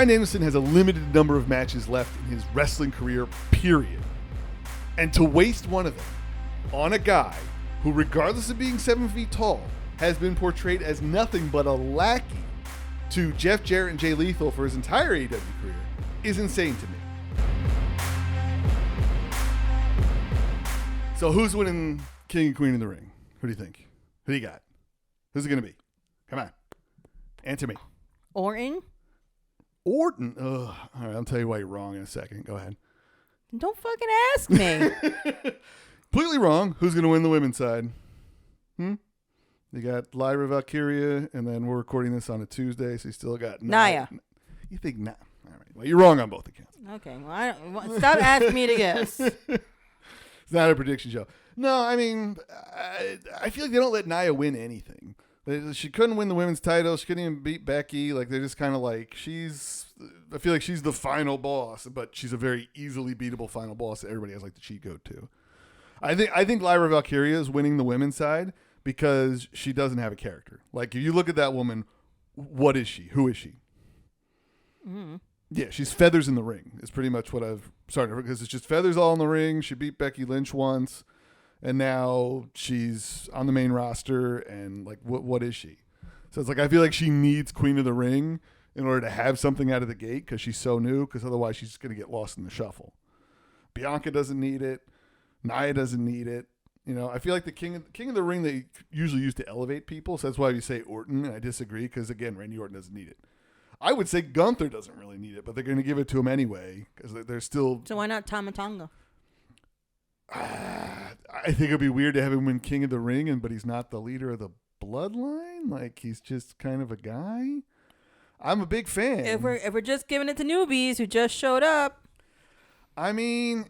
Bryan Danielson has a limited number of matches left in his wrestling career, period. And to waste one of them on a guy who, regardless of being 7 feet tall, has been portrayed as nothing but a lackey to Jeff Jarrett and Jay Lethal for his entire AEW career is insane to me. So who's winning King and Queen in the ring? Who do you think? Who do you got? Who's it going to be? Come on. Answer me. Orton? Ugh. All right, I'll tell you why you're wrong in a second. Go ahead. Don't fucking ask me. Completely wrong. Who's going to win the women's side? You got Lyra Valkyria, and then we're recording this on a Tuesday, so you still got Nia. You think Nia? All right. Well, you're wrong on both accounts. Okay. Well, stop asking me to guess. It's not a prediction show. No, I mean, I feel like they don't let Nia win anything. She couldn't win the women's title. She couldn't even beat Becky. Like, they're just kind of like, I feel like she's the final boss, but she's a very easily beatable final boss that everybody has like the cheat code to. I think Lyra Valkyria is winning the women's side because she doesn't have a character. Like, if you look at that woman, what is she? Who is she? Mm-hmm. Yeah, she's feathers in the ring. Is pretty much what I've started, because it's just feathers all in the ring. She beat Becky Lynch once, and now she's on the main roster. And like, what is she? So it's like, I feel like she needs Queen of the Ring in order to have something out of the gate, because she's so new. Because otherwise, she's going to get lost in the shuffle. Bianca doesn't need it. Nia doesn't need it. You know, I feel like the King of the Ring, they usually use to elevate people. So that's why you say Orton, and I disagree, because again, Randy Orton doesn't need it. I would say Gunther doesn't really need it, but they're going to give it to him anyway because they're still. So why not Tama Tonga? I think it'd be weird to have him win King of the Ring, but he's not the leader of the bloodline. Like, he's just kind of a guy. I'm a big fan. If we're just giving it to newbies who just showed up, I mean,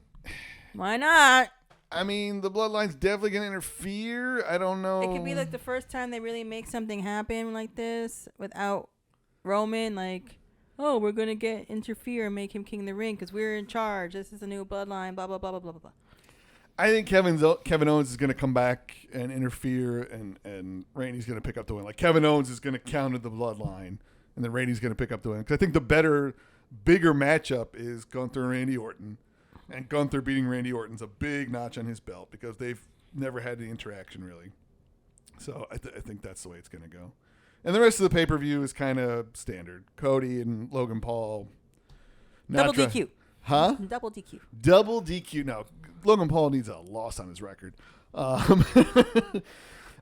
why not? I mean, the bloodline's definitely going to interfere. I don't know. It could be like the first time they really make something happen like this without Roman, like, oh, we're going to interfere and make him King of the Ring because we're in charge. This is a new bloodline, blah, blah, blah, blah, blah, blah. I think Kevin Owens is going to come back and interfere, and Randy's going to pick up the win. Like, Kevin Owens is going to counter the bloodline, and then Randy's going to pick up the win. Because I think the bigger matchup is Gunther and Randy Orton. And Gunther beating Randy Orton's a big notch on his belt because they've never had the interaction, really. So I think that's the way it's going to go. And the rest of the pay-per-view is kind of standard. Cody and Logan Paul. Double DQ. Huh? Double DQ. Double DQ. No, Logan Paul needs a loss on his record.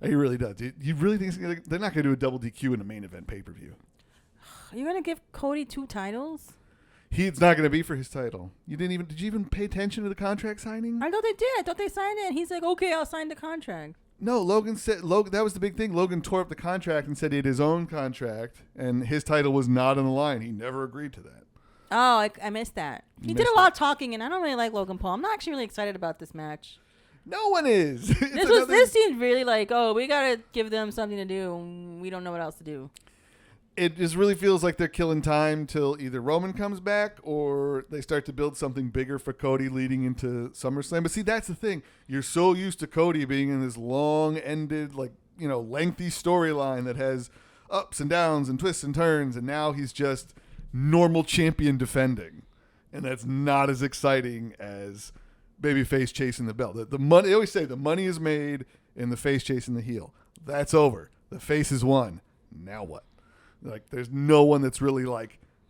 He really does. You really think they're not going to do a double DQ in a main event pay-per-view? Are you going to give Cody 2 titles? He's not going to be for his title. Did you even pay attention to the contract signing? I thought they did. I thought they signed it. And he's like, okay, I'll sign the contract. No, Logan said that was the big thing. Logan tore up the contract and said he had his own contract, and his title was not on the line. He never agreed to that. Oh, I missed that. He did a lot of talking, and I don't really like Logan Paul. I'm not actually really excited about this match. No one is. This seemed really like, oh, we got to give them something to do. We don't know what else to do. It just really feels like they're killing time till either Roman comes back or they start to build something bigger for Cody leading into SummerSlam. But see, that's the thing. You're so used to Cody being in this long-ended, lengthy storyline that has ups and downs and twists and turns, and now he's just normal champion defending. And that's not as exciting as babyface chasing the belt. The money, they always say the money is made in the face chasing the heel. That's over. The face is won. Now what? Like, there's no one that's really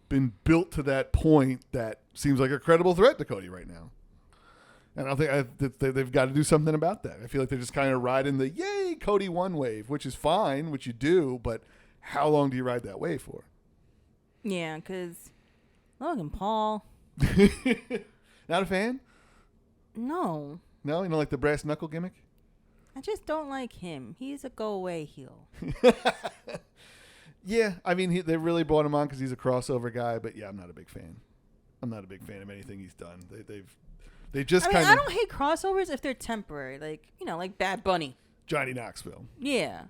been built to that point that seems like a credible threat to Cody right now. And I think they've got to do something about that. I feel like they're just kind of riding the yay Cody won wave, which is fine, which you do, but how long do you ride that wave for? Yeah, because Logan Paul. Not a fan? No. No, you don't like the brass knuckle gimmick? I just don't like him. He's a go away heel. Yeah, I mean, they really brought him on because he's a crossover guy, but yeah, I'm not a big fan. I'm not a big fan of anything he's done. They just kind of. I don't hate crossovers if they're temporary, like Bad Bunny, Johnny Knoxville. Yeah.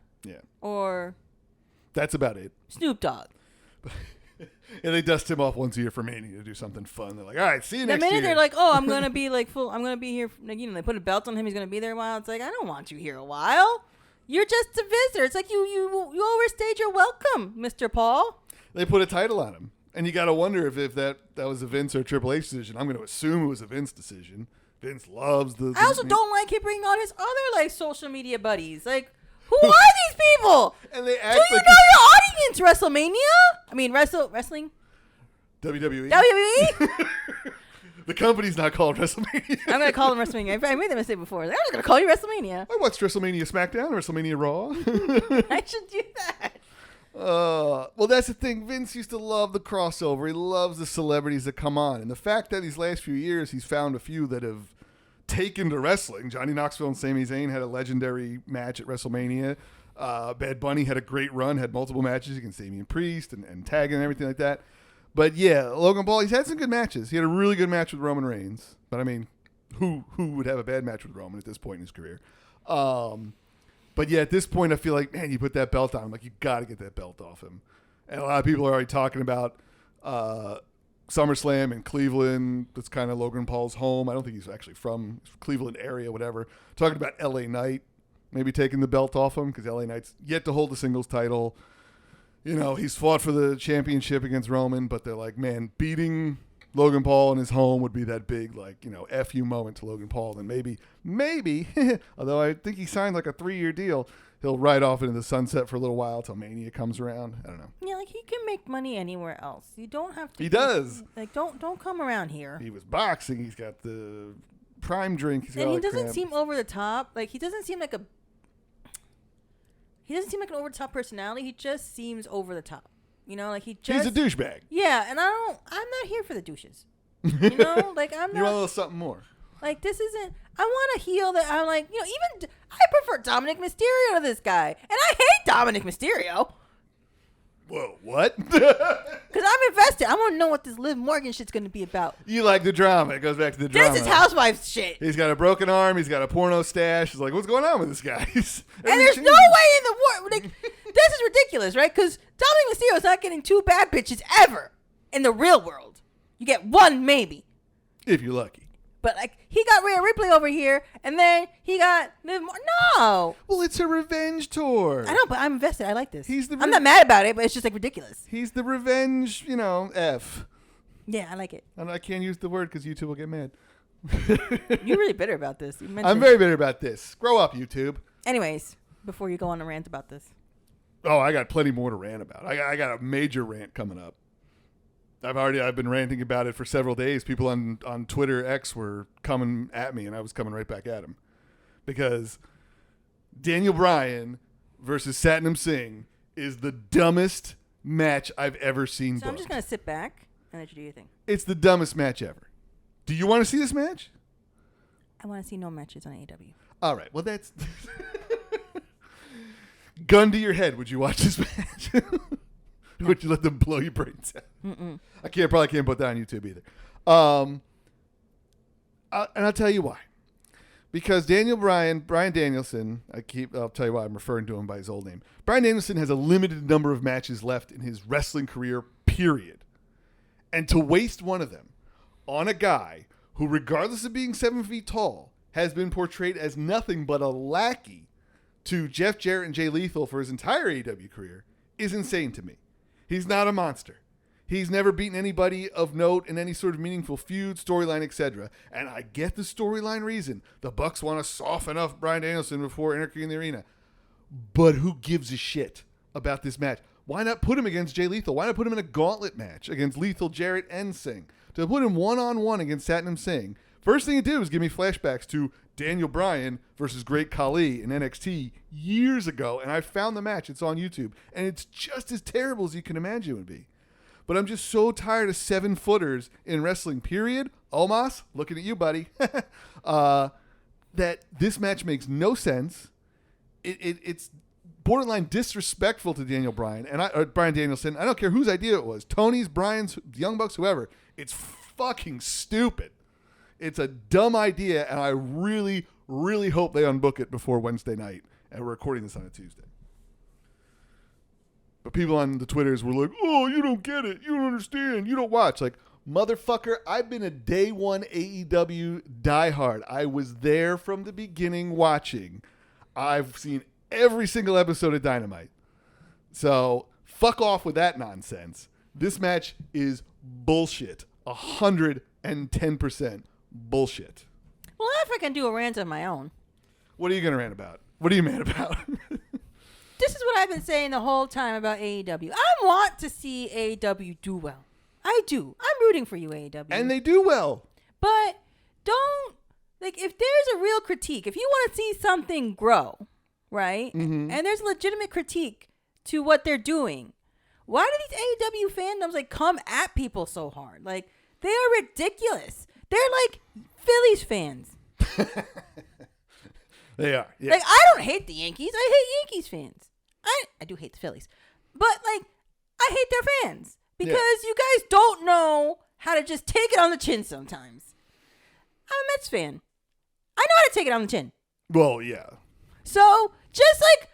Or. That's about it. Snoop Dogg. Yeah, they dust him off once a year for Mania to do something fun. They're like, all right, see you next year. The minute they're like, oh, I'm gonna be full. I'm gonna be here. They put a belt on him. He's gonna be there a while. It's like, I don't want you here a while. You're just a visitor. It's like you overstayed your welcome, Mr. Paul. They put a title on him. And you got to wonder if that was a Vince or Triple H decision. I'm going to assume it was a Vince decision. Vince loves the... I also don't like him bringing on his other, like, social media buddies. Like, who are these people? And they act Do you like know your audience, WrestleMania? I mean, wrestling? WWE? WWE? The company's not called WrestleMania. I'm going to call them WrestleMania. I made that mistake before. I'm just going to call you WrestleMania. I watched WrestleMania SmackDown, WrestleMania Raw. I should do that. Well, that's the thing. Vince used to love the crossover. He loves the celebrities that come on. And the fact that these last few years he's found a few that have taken to wrestling. Johnny Knoxville and Sami Zayn had a legendary match at WrestleMania. Bad Bunny had a great run, had multiple matches against Damian Priest and Tag and everything like that. But yeah, Logan Paul, he's had some good matches. He had a really good match with Roman Reigns. But I mean, who would have a bad match with Roman at this point in his career? But yeah, at this point, I feel like, man, you put that belt on him. Like, you got to get that belt off him. And a lot of people are already talking about SummerSlam in Cleveland. That's kind of Logan Paul's home. I don't think he's actually from Cleveland area, whatever. Talking about LA Knight, maybe taking the belt off him because LA Knight's yet to hold the singles title. You know, he's fought for the championship against Roman, but they're like, man, beating Logan Paul in his home would be that big, like, you know, F you moment to Logan Paul. And maybe, although I think he signed like a 3-year deal, he'll ride off into the sunset for a little while till Mania comes around. I don't know. Yeah, like, he can make money anywhere else. You don't have to. He does. Like, don't come around here. He was boxing. He's got the prime drink. He's got And all he that doesn't crap. seem over the top. Like, he doesn't seem like an over the top personality. He just seems over the top. You know, like, he's a douchebag. Yeah, and I'm not here for the douches. You know, like, I'm not. You want a little something more. Like, this isn't. I want a heel that I'm like, you know, even I prefer Dominic Mysterio to this guy, and I hate Dominic Mysterio. Whoa, what? Because I'm invested. I want to know what this Liv Morgan shit's going to be about. You like the drama. It goes back to the drama. This is Housewives shit. He's got a broken arm. He's got a porno stash. He's like, what's going on with this guy? And there's no way in the world. Like, this is ridiculous, right? Because Dominic Mysterio is not getting 2 bad bitches ever in the real world. You get 1 maybe. If you're lucky. But, like, he got Rhea Ripley over here, and then he got Liv Morgan. No. Well, it's a revenge tour. I know, but I'm invested. I like this. I'm not mad about it, but it's just, like, ridiculous. He's the revenge, F. Yeah, I like it. And I can't use the word because YouTube will get mad. You're really bitter about this. I'm very bitter about this. Grow up, YouTube. Anyways, before you go on a rant about this. Oh, I got plenty more to rant about. I got a major rant coming up. I've been ranting about it for several days. People on Twitter X were coming at me, and I was coming right back at them. Because Daniel Bryan versus Satnam Singh is the dumbest match I've ever seen So booked. I'm just going to sit back and let you do your thing. It's the dumbest match ever. Do you want to see this match? I want to see no matches on AEW. All right. Well, that's... Gun to your head. Would you watch this match? Would you let them blow your brains out? Mm-mm. I probably can't put that on YouTube either. And I'll tell you why. Because Bryan Danielson, I'll tell you why I'm referring to him by his old name. Bryan Danielson has a limited number of matches left in his wrestling career, period. And to waste one of them on a guy who, regardless of being 7 feet tall, has been portrayed as nothing but a lackey to Jeff Jarrett and Jay Lethal for his entire AEW career is insane to me. He's not a monster. He's never beaten anybody of note in any sort of meaningful feud, storyline, etc. And I get the storyline reason. The Bucks want to soften up Bryan Danielson before entering the arena. But who gives a shit about this match? Why not put him against Jay Lethal? Why not put him in a gauntlet match against Lethal, Jarrett, and Singh? To put him one-on-one against Satnam Singh. First thing it did was give me flashbacks to Daniel Bryan versus Great Khali in NXT years ago, and I found the match. It's on YouTube, and it's just as terrible as you can imagine it would be. But I'm just so tired of 7-footers in wrestling, period. Omos, looking at you, buddy. That this match makes no sense. It's borderline disrespectful to Daniel Bryan and Bryan Danielson. I don't care whose idea it was. Tony's, Bryan's, Young Bucks, whoever. It's fucking stupid. It's a dumb idea, and I really, really hope they unbook it before Wednesday night. And we're recording this on a Tuesday. But people on the Twitters were like, oh, you don't get it. You don't understand. You don't watch. Like, motherfucker, I've been a day one AEW diehard. I was there from the beginning watching. I've seen every single episode of Dynamite. So fuck off with that nonsense. This match is bullshit. 110% bullshit. Well, if I can do a rant of my own. What are you going to rant about? What are you mad about? This is what I've been saying the whole time about AEW. I want to see AEW do well. I do. I'm rooting for you, AEW. And they do well. But don't, like, if there's a real critique, if you want to see something grow, right? Mm-hmm. And there's legitimate critique to what they're doing, why do these AEW fandoms, like, come at people so hard? Like, they are ridiculous. They're like Phillies fans. They are. Yeah. Like, I don't hate the Yankees. I hate Yankees fans. I do hate the Phillies. But, like, I hate their fans. Because you guys don't know how to just take it on the chin sometimes. I'm a Mets fan. I know how to take it on the chin. Well, yeah. So, just, like,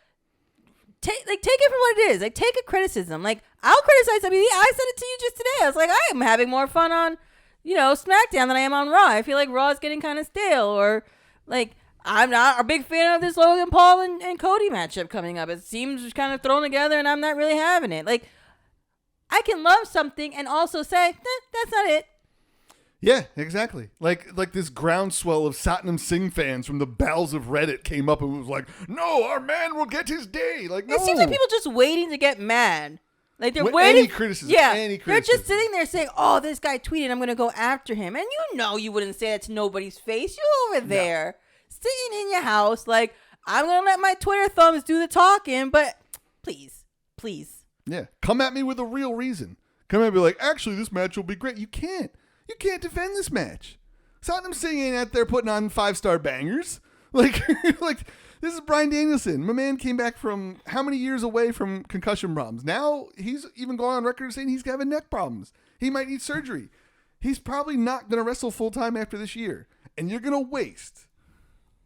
take it for what it is. Like, take a criticism. Like, I'll criticize WWE. I said it to you just today. I was like, I am having more fun on, SmackDown than I am on Raw. I feel like Raw is getting kind of stale. Or, like, I'm not a big fan of this Logan Paul and Cody matchup coming up. It seems kind of thrown together, and I'm not really having it. Like, I can love something and also say, that's not it. Yeah, exactly. Like this groundswell of Satnam Singh fans from the bowels of Reddit came up and was like, no, our man will get his day. Like, no. It seems like people just waiting to get mad. Like, they're waiting. Any criticism. Yeah. Any criticism. They're just sitting there saying, oh, this guy tweeted, I'm going to go after him. And you wouldn't say that to nobody's face. You're over there sitting in your house like, I'm going to let my Twitter thumbs do the talking, but please. Yeah. Come at me with a real reason. Come at me like, actually, this match will be great. You can't. You can't defend this match. Satnam Singh ain't out there putting on 5-star bangers. Like, this is Bryan Danielson. My man came back from how many years away from concussion problems? Now he's even gone on record saying he's having neck problems. He might need surgery. He's probably not going to wrestle full-time after this year. And you're going to waste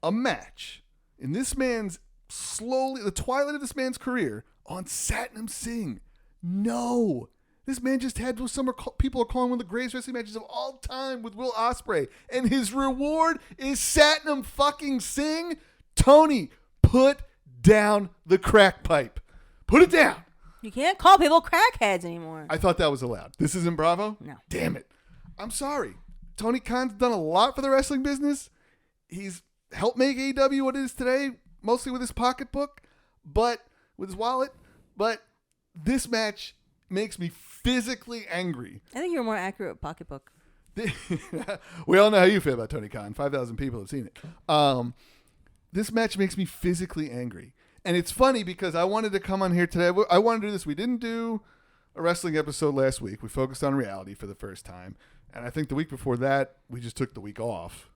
a match in this man's the twilight of this man's career on Satnam Singh. No. This man just had what people are calling one of the greatest wrestling matches of all time with Will Ospreay. And his reward is Satnam fucking Singh. Tony, put down the crack pipe. Put it down. You can't call people crackheads anymore. I thought that was allowed. This isn't Bravo? No. Damn it. I'm sorry. Tony Khan's done a lot for the wrestling business. He's helped make AEW what it is today, mostly with his pocketbook, but with his wallet. But this match makes me physically angry. I think you're more accurate with pocketbook. We all know how you feel about Tony Khan. 5,000 people have seen it. This match makes me physically angry. And it's funny because I wanted to come on here today. I wanted to do this. We didn't do a wrestling episode last week. We focused on reality for the first time. And I think the week before that, we just took the week off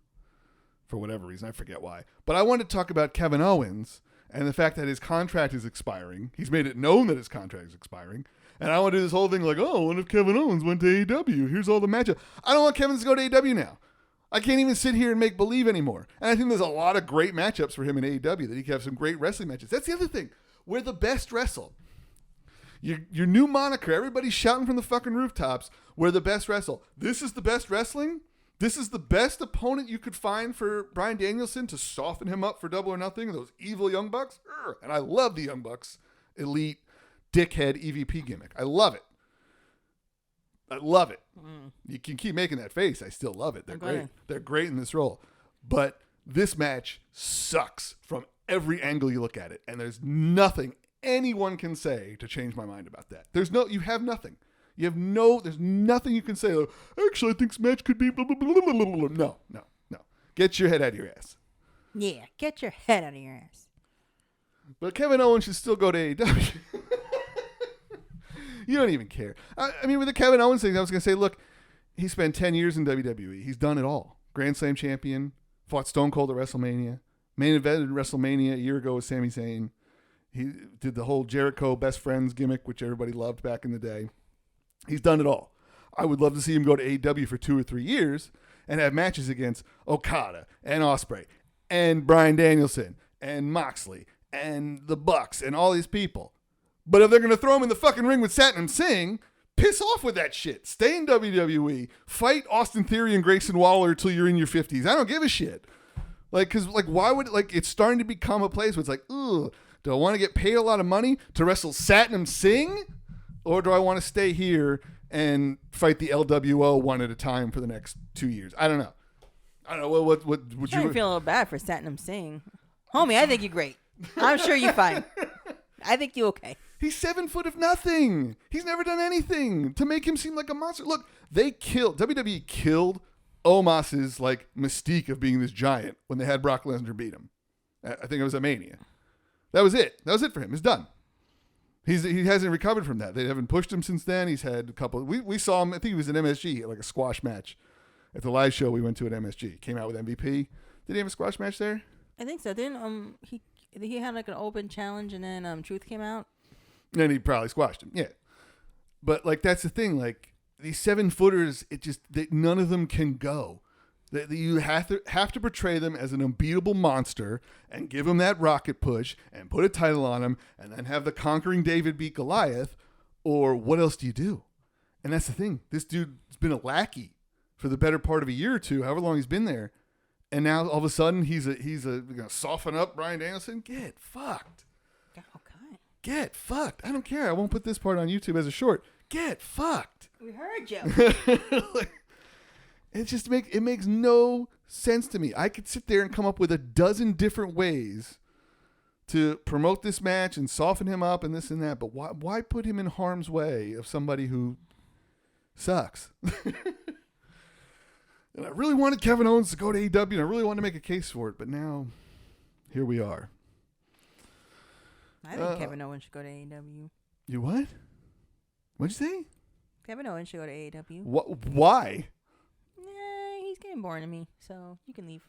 for whatever reason. I forget why. But I wanted to talk about Kevin Owens and the fact that his contract is expiring. He's made it known that his contract is expiring. And I want to do this whole thing like, oh, what if Kevin Owens went to AEW? Here's all the matchups. I don't want Kevin to go to AEW now. I can't even sit here and make believe anymore. And I think there's a lot of great matchups for him in AEW, that he can have some great wrestling matches. That's the other thing. We're the best wrestle. Your new moniker, everybody's shouting from the fucking rooftops, we're the best wrestle. This is the best wrestling? This is the best opponent you could find for Bryan Danielson to soften him up for Double or Nothing, those evil Young Bucks? And I love the Young Bucks elite dickhead EVP gimmick. I love it. You can keep making that face. I still love it. They're great. They're great in this role. But this match sucks from every angle you look at it. And there's nothing anyone can say to change my mind about that. You have nothing. There's nothing you can say. Like, actually, I think this match could be blah, blah, blah, blah, blah, blah. No. Get your head out of your ass. Yeah, get your head out of your ass. But Kevin Owens should still go to AEW. You don't even care. I mean, with the Kevin Owens thing, I was going to say, look, he spent 10 years in WWE. He's done it all. Grand Slam champion, fought Stone Cold at WrestleMania, main evented WrestleMania a year ago with Sami Zayn. He did the whole Jericho best friends gimmick, which everybody loved back in the day. He's done it all. I would love to see him go to AEW for 2 or 3 years and have matches against Okada and Ospreay and Bryan Danielson and Moxley and the Bucks and all these people. But if they're going to throw him in the fucking ring with Satnam Singh, piss off with that shit. Stay in WWE. Fight Austin Theory and Grayson Waller until you're in your 50s. I don't give a shit. Because why would, it's starting to become a place where it's like, ugh, do I want to get paid a lot of money to wrestle Satnam Singh? Or do I want to stay here and fight the LWO one at a time for the next 2 years? I don't know. I don't know. What would I feel a little bad for Satnam Singh. Homie, I think you're great. I'm sure you're fine. I think you're okay. He's 7 foot of nothing. He's never done anything to make him seem like a monster. Look, WWE killed Omos's like mystique of being this giant when they had Brock Lesnar beat him. I think it was at Mania. That was it. That was it for him. It's done. He hasn't recovered from that. They haven't pushed him since then. He's had a couple. We saw him. I think he was in MSG, like a squash match at the live show we went to at MSG. Came out with MVP. Did he have a squash match there? I think so. Then he had like an open challenge, and then Truth came out. And he probably squashed him. Yeah. But like that's the thing. Like these 7-footers, none of them can go. You have to portray them as an unbeatable monster and give them that rocket push and put a title on them and then have the conquering David beat Goliath, or what else do you do? And that's the thing. This dude's been a lackey for the better part of a year or two, however long he's been there, and now all of a sudden he's gonna soften up Bryan Danielson. Get fucked. Okay. Get fucked. I don't care. I won't put this part on YouTube as a short. Get fucked. We heard you. It makes no sense to me. I could sit there and come up with a dozen different ways to promote this match and soften him up and this and that, but why put him in harm's way of somebody who sucks? And I really wanted Kevin Owens to go to AEW, and I really wanted to make a case for it, but now here we are. I think Kevin Owens should go to AEW. You what? What'd you say? Kevin Owens should go to AEW. Why? He's getting boring to me, so you can leave.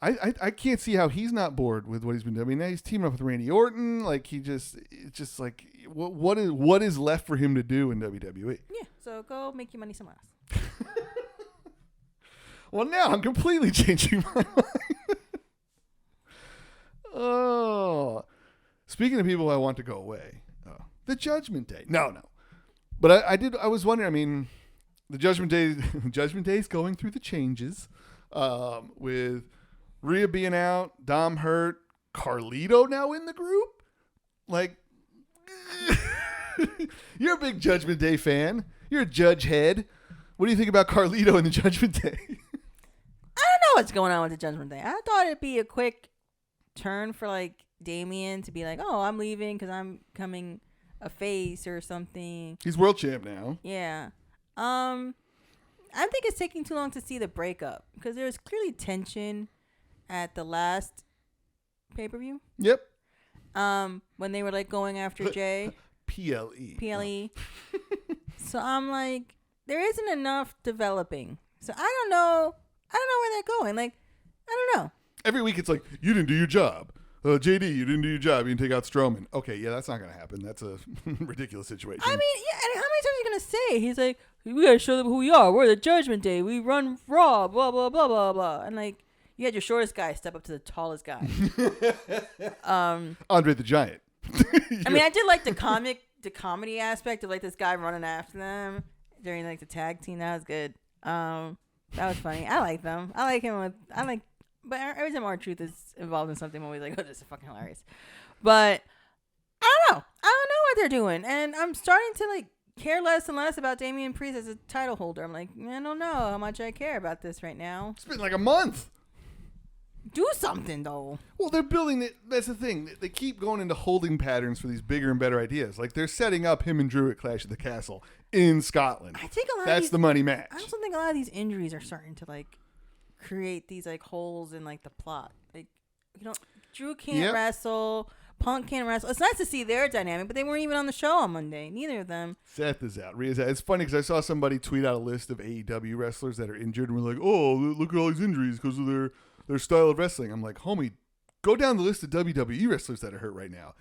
I can't see how he's not bored with what he's been doing. I mean, now he's teaming up with Randy Orton. Like it's just like what is left for him to do in WWE? Yeah, so go make your money somewhere else. Well, now I'm completely changing my mind. Oh, speaking of people I want to go away, the Judgment Day. No. But I was wondering. I mean, the Judgment Day's going through the changes, with Rhea being out, Dom hurt, Carlito now in the group. Like, you're a big Judgment Day fan. You're a Judge head. What do you think about Carlito and the Judgment Day? I don't know what's going on with the Judgment Day. I thought it'd be a quick turn for like Damian to be like, "Oh, I'm leaving because I'm becoming a face or something." He's world champ now. Yeah. I think it's taking too long to see the breakup because there's clearly tension at the last pay-per-view. Yep. When they were like going after Jay. PLE. So I'm like, there isn't enough developing. So I don't know where they're going. Like, I don't know. Every week it's like, you didn't do your job. JD, you didn't do your job. You didn't take out Strowman. Okay, yeah, that's not going to happen. That's a ridiculous situation. I mean, yeah, and how many times are you going to say? He's like, we got to show them who we are. We're the Judgment Day. We run Raw, blah, blah, blah, blah, blah. And, like, you had your shortest guy step up to the tallest guy. Andre the Giant. I mean, I did like the comedy aspect of, like, this guy running after them during, like, the tag team. That was good. That was funny. I like them. I like him but every time R-Truth is involved in something, I'm always like, oh, this is fucking hilarious. But I don't know what they're doing. And I'm starting to, like, care less and less about Damian Priest as a title holder. I'm like, I don't know how much I care about this right now. It's been like a month. Do something, though. Well, they're building it. That's the thing. They keep going into holding patterns for these bigger and better ideas. Like, they're setting up him and Drew at Clash at the Castle in Scotland. I think a lot That's of these, the money match. I also think a lot of these injuries are starting to, like, create these, like, holes in, like, the plot. Like, Drew can't wrestle. Punk can't wrestle. It's nice to see their dynamic, but they weren't even on the show on Monday. Neither of them. Seth is out. Rhea's out. It's funny because I saw somebody tweet out a list of AEW wrestlers that are injured, and we're like, oh, look at all these injuries because of their style of wrestling. I'm like, homie, go down the list of WWE wrestlers that are hurt right now.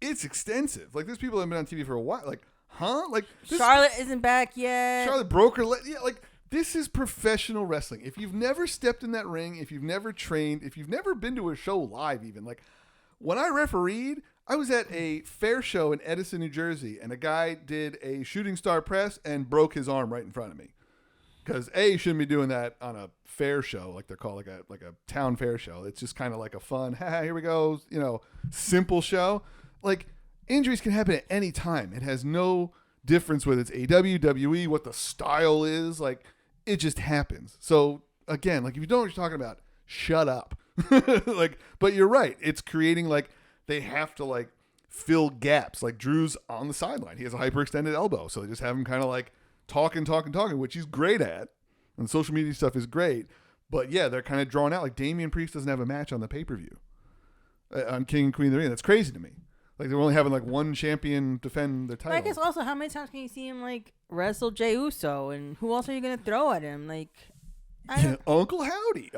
It's extensive. Like, there's people that have been on TV for a while. Like, huh? Like, Charlotte isn't back yet. Charlotte broke her leg. Yeah, like, this is professional wrestling. If you've never stepped in that ring, if you've never trained, if you've never been to a show live even, like, when I refereed, I was at a fair show in Edison, New Jersey, and a guy did a shooting star press and broke his arm right in front of me. Because you shouldn't be doing that on a fair show, like they're called, like a town fair show. It's just kind of like a fun, here we go, simple show. Like, injuries can happen at any time. It has no difference whether it's AEW, WWE, what the style is. Like, it just happens. So again, like if you don't know what you're talking about, shut up. Like, but you're right. It's creating like they have to like fill gaps. Like Drew's on the sideline. He has a hyperextended elbow. So they just have him kind of like talking, which he's great at. And social media stuff is great. But yeah, they're kind of drawn out. Like Damian Priest doesn't have a match on the pay-per-view on King and Queen of the Ring. That's crazy to me. Like they're only having like one champion defend their title. I guess also, how many times can you see him like wrestle Jey Uso, and who else are you gonna throw at him? Like, Uncle Howdy.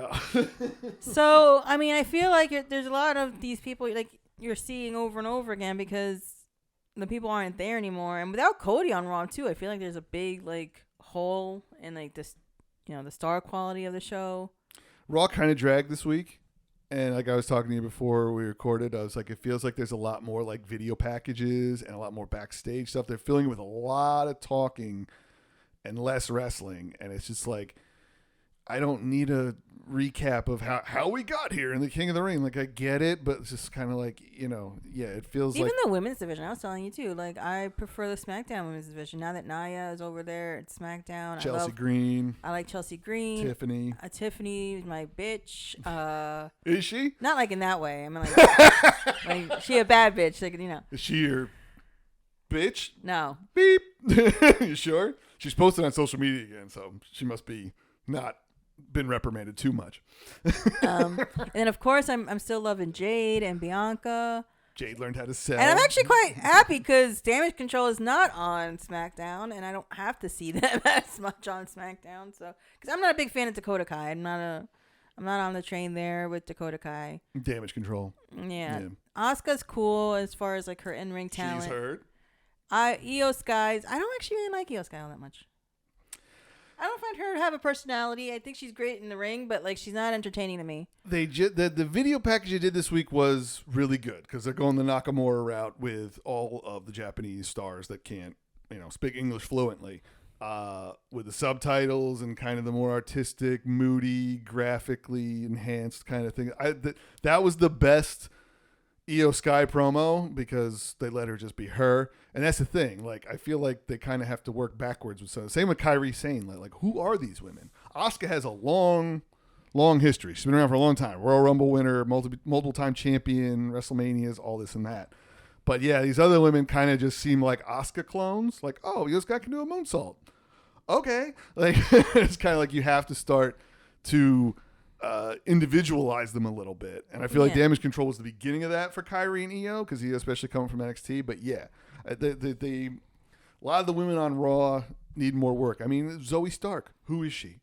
So I mean, I feel like there's a lot of these people like you're seeing over and over again because the people aren't there anymore, and without Cody on Raw too, I feel like there's a big like hole in like this, the star quality of the show. Raw kind of dragged this week. And like I was talking to you before we recorded, I was like, it feels like there's a lot more like video packages and a lot more backstage stuff. They're filling it with a lot of talking and less wrestling. And it's just like, I don't need a recap of how we got here in the King of the Ring. Like, I get it, but it's just kind of like, yeah, it feels even like. the women's division, I was telling you too, like, I prefer the SmackDown women's division. Now that Nia is over there at SmackDown. Chelsea Green. I like Chelsea Green. Tiffany. Tiffany is my bitch. Is she? Not like in that way. I mean, like, like she a bad bitch. Like, Is she your bitch? No. Beep. You sure? She's posted on social media again, so she must be not been reprimanded too much. And then of course I'm still loving Jade and Bianca. Jade learned how to sell. And I'm actually quite happy because Damage Control is not on SmackDown, and I don't have to see them as much on SmackDown. So, because I'm not a big fan of Dakota Kai, I'm not on the train there with Dakota Kai. Damage Control. Yeah. Asuka's cool as far as like her in-ring talent. She's hurt. Io Sky's. I don't actually really like Io Sky all that much. I don't find her to have a personality. I think she's great in the ring, but like she's not entertaining to me. The video package they did this week was really good because they're going the Nakamura route with all of the Japanese stars that can't, speak English fluently, with the subtitles and kind of the more artistic, moody, graphically enhanced kind of thing. That was the best Io Sky promo because they let her just be her. And that's the thing. Like, I feel like they kind of have to work backwards with some. Same with Kairi Sane. Like, who are these women? Asuka has a long history. She's been around for a long time. Royal Rumble winner, multiple time champion, WrestleManias, all this and that. But yeah, these other women kind of just seem like Asuka clones. Like, oh, this guy can do a moonsault. Okay. Like, it's kind of like you have to start to individualize them a little bit. And I feel like Damage Control was the beginning of that for Kyrie and Io because he especially coming from NXT. But yeah, a lot of the women on Raw need more work. I mean, Zoe Stark, who is she?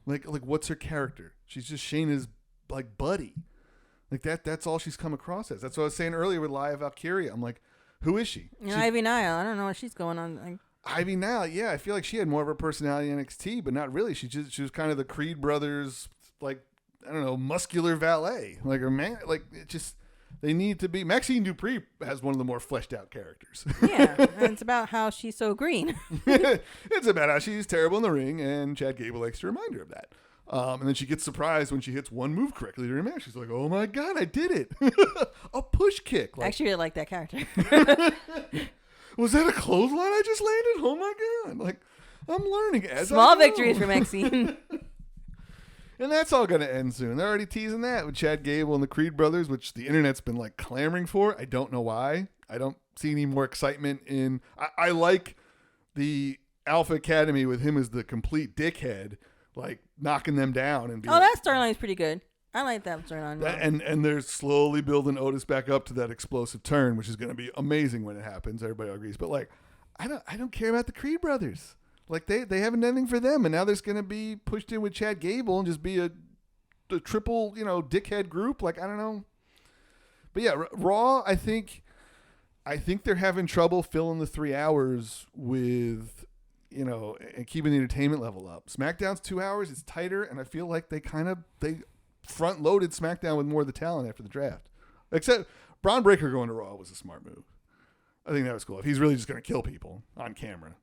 Like what's her character? She's just Shayna's like buddy. Like that's all she's come across as. That's what I was saying earlier with Lyra Valkyria. I'm like, who is she? Ivy Nile. I don't know what she's going on. Like, Ivy Nile, yeah, I feel like she had more of a personality in NXT, but not really. She was kind of the Creed brothers, like, I don't know, muscular valet. Like, her man, like, it just, they need to be. Maxine Dupree has one of the more fleshed out characters. Yeah, and it's about how she's so green. It's about how she's terrible in the ring, and Chad Gable likes to remind her of that. And then she gets surprised when she hits one move correctly during a match. She's like, oh my God, I did it. A push kick. Like, I actually really like that character. Was that a clothesline I just landed? Oh my God. Like, I'm learning as Small I go. victories for Maxine. And that's all going to end soon. They're already teasing that with Chad Gable and the Creed brothers, which the internet's been like clamoring for. I don't know why. I don't see any more excitement in. I like the Alpha Academy with him as the complete dickhead, like knocking them down. And that storyline is pretty good. I like that storyline. And they're slowly building Otis back up to that explosive turn, which is going to be amazing when it happens. Everybody agrees. But like, I don't care about the Creed brothers. Like they haven't done anything for them, and now there's going to be pushed in with Chad Gable and just be a triple, dickhead group. Like, I don't know. But yeah, Raw, I think they're having trouble filling the 3 hours with, and keeping the entertainment level up. SmackDown's 2 hours. It's tighter, and I feel like they front loaded SmackDown with more of the talent after the draft. Except Braun Breaker going to Raw was a smart move. I think that was cool. If he's really just going to kill people on camera.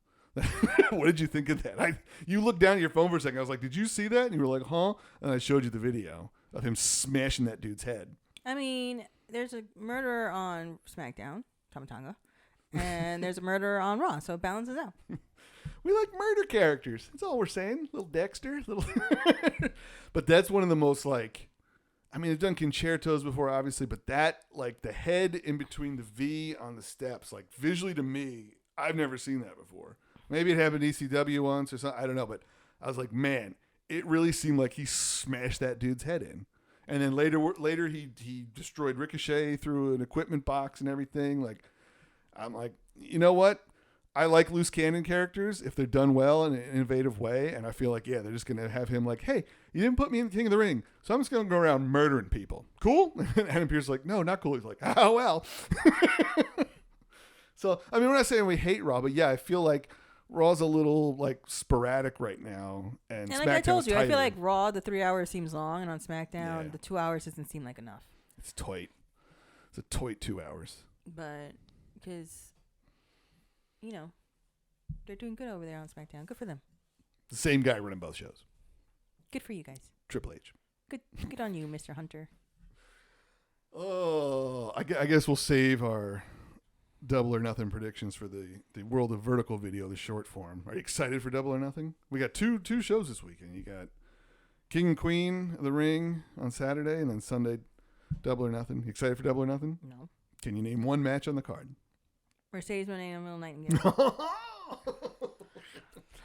What did you think of that? You looked down at your phone for a second. I was like, did you see that? And you were like, huh? And I showed you the video of him smashing that dude's head. I mean, there's a murderer on SmackDown, Tama Tonga, and there's a murder on Raw, so it balances out. We like murder characters. That's all we're saying. Little Dexter, little. But that's one of the most like. I mean, I've done concertos before, obviously, but that like the head in between the V on the steps, like visually to me, I've never seen that before. Maybe it happened in ECW once or something. I don't know, but I was like, man, it really seemed like he smashed that dude's head in. And then later he destroyed Ricochet through an equipment box and everything. Like, I'm like, you know what? I like loose cannon characters if they're done well in an innovative way. And I feel like, yeah, they're just going to have him like, hey, you didn't put me in King of the Ring, so I'm just going to go around murdering people. Cool? And Adam Pearce's like, no, not cool. He's like, oh, well. So, I mean, we're not saying we hate Raw, but yeah, I feel like Raw's a little like sporadic right now. And like I told you, tighter. I feel like Raw, the 3 hours seems long, and on SmackDown, Yeah. the 2 hours doesn't seem like enough. It's tight. It's a tight 2 hours. But because, you know, they're doing good over there on SmackDown. Good for them. The same guy running both shows. Good for you guys. Triple H. Good on you, Mr. Hunter. Oh, I guess we'll save our Double or Nothing predictions for the World of Vertical video, the short form. Are you excited for Double or Nothing? We got two shows this weekend. You got King and Queen of the Ring on Saturday, and then Sunday, Double or Nothing. You excited for Double or Nothing? No. Can you name one match on the card? Mercedes Mone and Will Nightingale.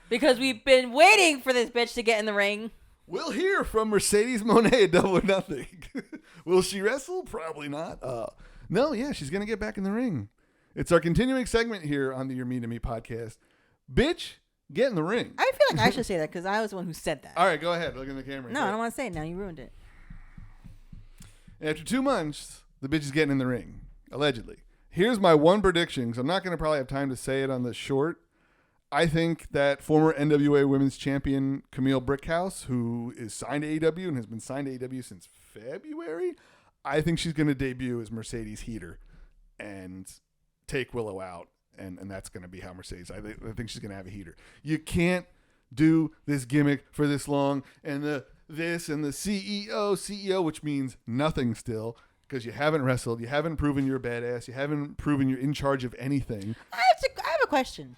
Because we've been waiting for this bitch to get in the ring. We'll hear from Mercedes Mone at Double or Nothing. Will she wrestle? Probably not. No, yeah, she's going to get back in the ring. It's our continuing segment here on the Your Me to Me podcast. Bitch, get in the ring. I feel like I should say that because I was the one who said that. All right, go ahead. Look in the camera. No, I don't want to say it now. You ruined it. After 2 months, the bitch is getting in the ring, allegedly. Here's my one prediction, because I'm not going to probably have time to say it on the short. I think that former NWA Women's Champion Camille Brickhouse, who is signed to AEW and has been signed to AEW since February, I think she's going to debut as Mercedes Heater and take Willow out, and that's going to be how Mercedes. I think she's going to have a heater. You can't do this gimmick for this long, and the CEO, which means nothing still, because you haven't wrestled, you haven't proven you're a badass, you haven't proven you're in charge of anything. I have a question.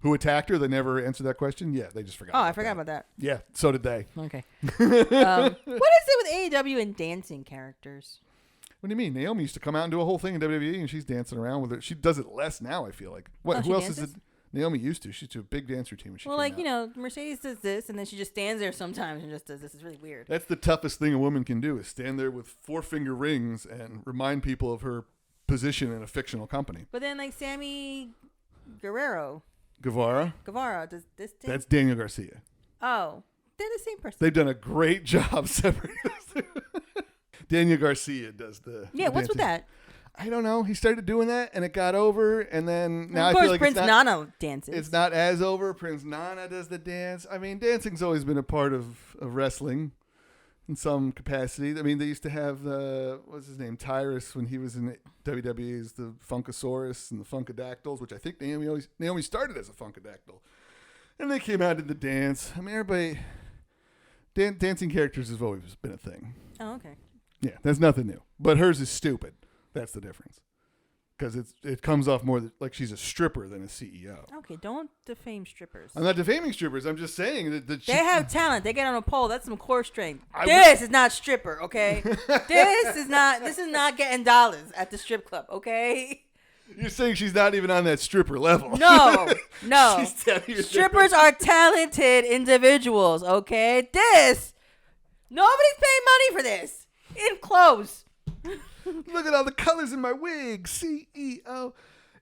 Who attacked her? They never answered that question. Yeah, they just forgot. Oh, I forgot about that. Yeah, so did they. Okay. What is it with AEW and dancing characters? What do you mean? Naomi used to come out and do a whole thing in WWE, and she's dancing around with it. She does it less now, I feel like. What? Oh, Who else is it? Naomi used to. She's to a big dance routine when she Well, came like, out. you know, Mercedes does this, and then she just stands there sometimes and just does this. It's really weird. That's the toughest thing a woman can do, is stand there with 4-finger rings and remind people of her position in a fictional company. But then, like, Sammy Guevara does this thing. That's Daniel Garcia. Oh, they're the same person. They've done a great job separating those two. Daniel Garcia does the What's with that? I don't know. He started doing that, and it got over, and then now of I course, feel like Prince Nana dances. It's not as over. Prince Nana does the dance. I mean, dancing's always been a part of wrestling in some capacity. I mean, they used to have what's his name, Tyrus, when he was in WWE's the Funkasaurus and the Funkadactyls, which I think Naomi started as a Funkadactyl, and they came out in the dance. I mean, everybody dancing characters has always been a thing. Oh, okay. Yeah, that's nothing new. But hers is stupid. That's the difference. Because it comes off more like she's a stripper than a CEO. Okay, don't defame strippers. I'm not defaming strippers. I'm just saying that they have talent. They get on a pole. That's some core strength. This is not stripper, okay? This is not getting dollars at the strip club, okay? You're saying she's not even on that stripper level. No. Strippers are talented individuals, okay? Nobody's paying money for this. In clothes. Look at all the colors in my wig. CEO.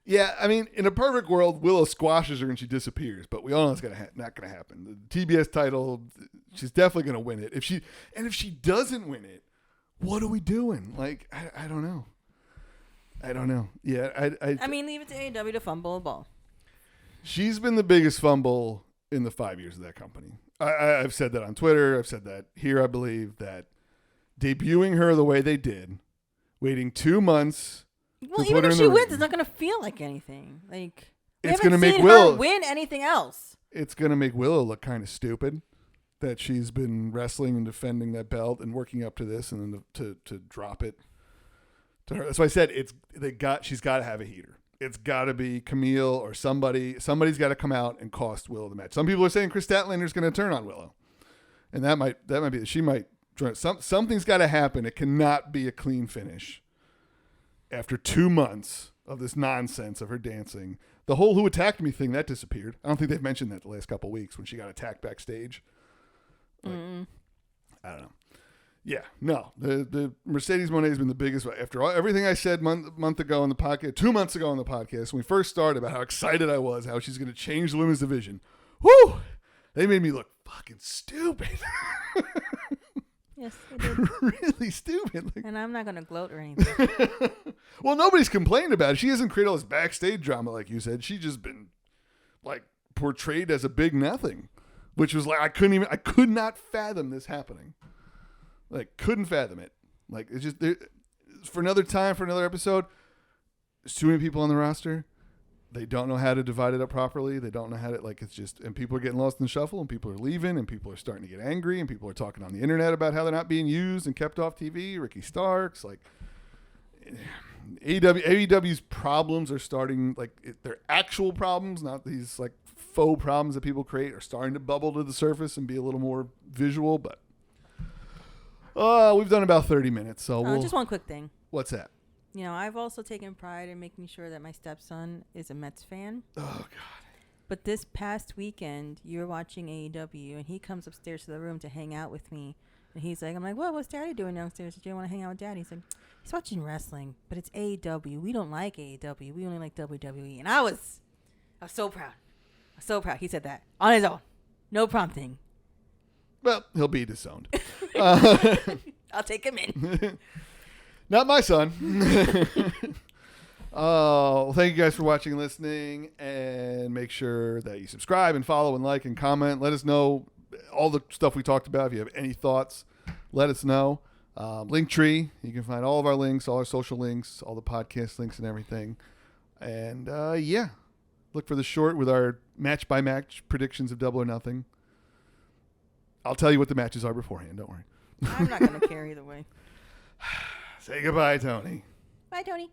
Yeah, I mean, in a perfect world, Willow squashes her and she disappears. But we all know it's not going to happen. The TBS title, she's definitely going to win it. If she doesn't win it, what are we doing? Like, I don't know. I don't know. Yeah, I mean, leave it to AEW to fumble a ball. She's been the biggest fumble in the 5 years of that company. I've said that on Twitter. I've said that here, I believe, that debuting her the way they did, waiting 2 months. Well, even if she wins, it's not going to feel like anything. Like, it's going to make her Willow win anything else. It's going to make Willow look kind of stupid that she's been wrestling and defending that belt and working up to this, and then to drop it to her. That's why I said she's got to have a heater. it's got to be Camille or somebody. Somebody's got to come out and cost Willow the match. Some people are saying Chris Statlander's going to turn on Willow, and that might be she might join. Something's got to happen. It cannot be a clean finish after 2 months of this nonsense of her dancing. The whole "who attacked me" thing that disappeared. I don't think they've mentioned that the last couple of weeks when she got attacked backstage. Like, I don't know. Yeah, no. The Mercedes Mone has been the biggest. After everything I said month ago on the podcast, 2 months ago on the podcast, when we first started about how excited I was, how she's going to change the women's division. Whoo! They made me look fucking stupid. Yes, they did. Really stupid. And I'm not going to gloat or anything. Well, nobody's complained about it. She hasn't created all this backstage drama like you said. She's just been like portrayed as a big nothing, which was like I could not fathom this happening. Like, couldn't fathom it. Like, it's just for another time, for another episode. There's too many people on the roster. They don't know how to divide it up properly. They don't know how to, like, it's just, and people are getting lost in the shuffle, and people are leaving, and people are starting to get angry, and people are talking on the internet about how they're not being used and kept off TV. Ricky Starks, like, AEW's problems are starting, like, they're actual problems, not these, like, faux problems that people create, are starting to bubble to the surface and be a little more visual, but we've done about 30 minutes, so just one quick thing. What's that? You know, I've also taken pride in making sure that my stepson is a Mets fan. Oh, God. But this past weekend, you're watching AEW, and he comes upstairs to the room to hang out with me. And he's like, I'm like, well, what's Daddy doing downstairs? Do you want to hang out with Daddy? He's like, he's watching wrestling, but it's AEW. We don't like AEW. We only like WWE. And I was so proud. I was so proud. He said that on his own. No prompting. Well, he'll be disowned. I'll take him in. Not my son. Well, thank you guys for watching and listening, and make sure that you subscribe and follow and like and comment. Let us know all the stuff we talked about. If you have any thoughts, let us know. Linktree, you can find all of our links, all our social links, all the podcast links and everything. And yeah, look for the short with our match-by-match predictions of Double or Nothing. I'll tell you what the matches are beforehand. Don't worry. I'm not going to care either way. Say goodbye, Tony. Bye, Tony.